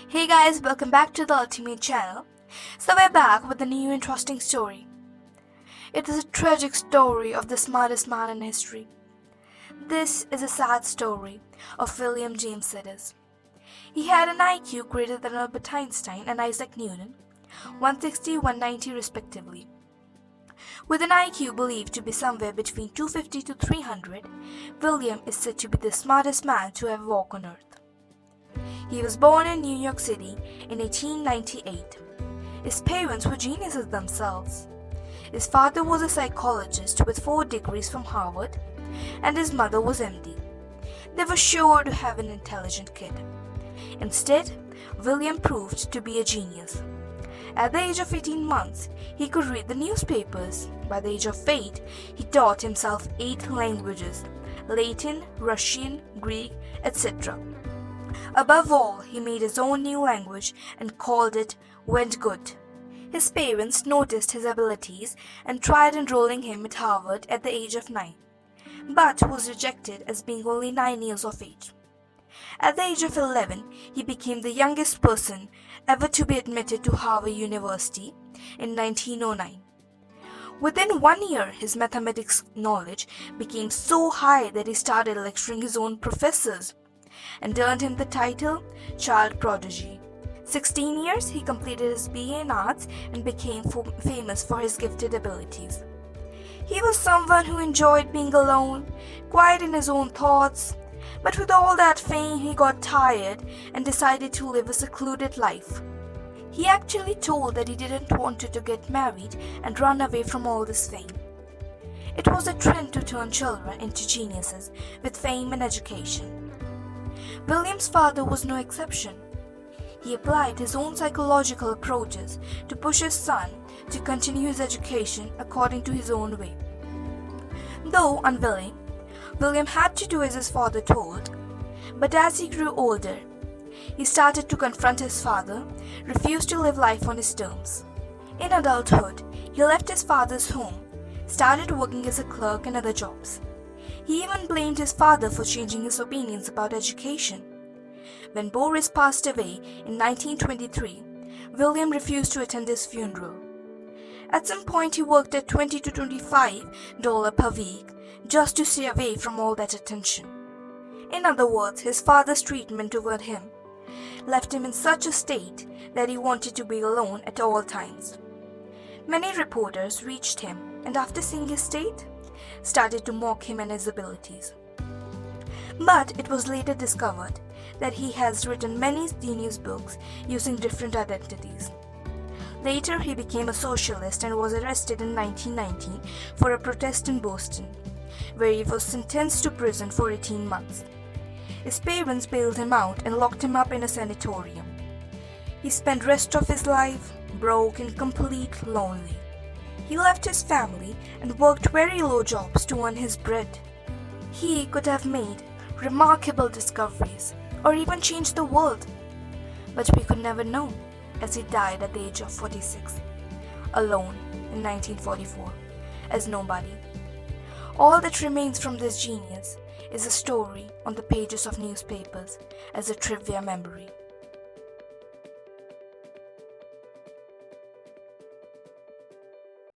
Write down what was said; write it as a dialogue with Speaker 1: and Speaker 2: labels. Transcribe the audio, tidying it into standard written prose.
Speaker 1: Hey guys, welcome back to the Ultimate channel. So we're back with a new interesting story. It is a tragic story of the smartest man in history. This is a sad story of William James Sidis. He had an IQ greater than Albert Einstein and Isaac Newton, 160, 190 respectively. With an IQ believed to be somewhere between 250 to 300, William is said to be the smartest man to ever walk on Earth. He was born in New York City in 1898. His parents were geniuses themselves. His father was a psychologist with 4 degrees from Harvard, and his mother was MD. They were sure to have an intelligent kid. Instead, William proved to be a genius. At the age of 18 months, he could read the newspapers. By the age of 8, he taught himself 8 languages: Latin, Russian, Greek, etc. Above all, he made his own new language and called it Good. His parents noticed his abilities and tried enrolling him at Harvard at the age of 9, but was rejected as being only 9 years of age. At the age of 11, he became the youngest person ever to be admitted to Harvard University in 1909. Within 1 year, his mathematics knowledge became so high that he started lecturing his own professors and earned him the title Child Prodigy. 16 years, he completed his BA in Arts and became famous for his gifted abilities. He was someone who enjoyed being alone, quiet in his own thoughts, but with all that fame, he got tired and decided to live a secluded life. He actually told that he didn't want to get married and run away from all this fame. It was a trend to turn children into geniuses with fame and education. William's father was no exception. He applied his own psychological approaches to push his son to continue his education according to his own way. Though unwilling, William had to do as his father told, but as he grew older, he started to confront his father, refused to live life on his terms. In adulthood, he left his father's home, started working as a clerk and other jobs. He even blamed his father for changing his opinions about education. When Boris passed away in 1923, William refused to attend his funeral. At some point, he worked at $20 to $25 per week just to stay away from all that attention. In other words, his father's treatment toward him left him in such a state that he wanted to be alone at all times. Many reporters reached him and after seeing his state, started to mock him and his abilities. But it was later discovered that he has written many genius books using different identities. Later, he became a socialist and was arrested in 1919 for a protest in Boston, where he was sentenced to prison for 18 months. His parents bailed him out and locked him up in a sanatorium. He spent the rest of his life broke and completely lonely. He left his family and worked very low jobs to earn his bread. He could have made remarkable discoveries or even changed the world, but we could never know, as he died at the age of 46, alone in 1944, as nobody. All that remains from this genius is a story on the pages of newspapers as a trivia memory.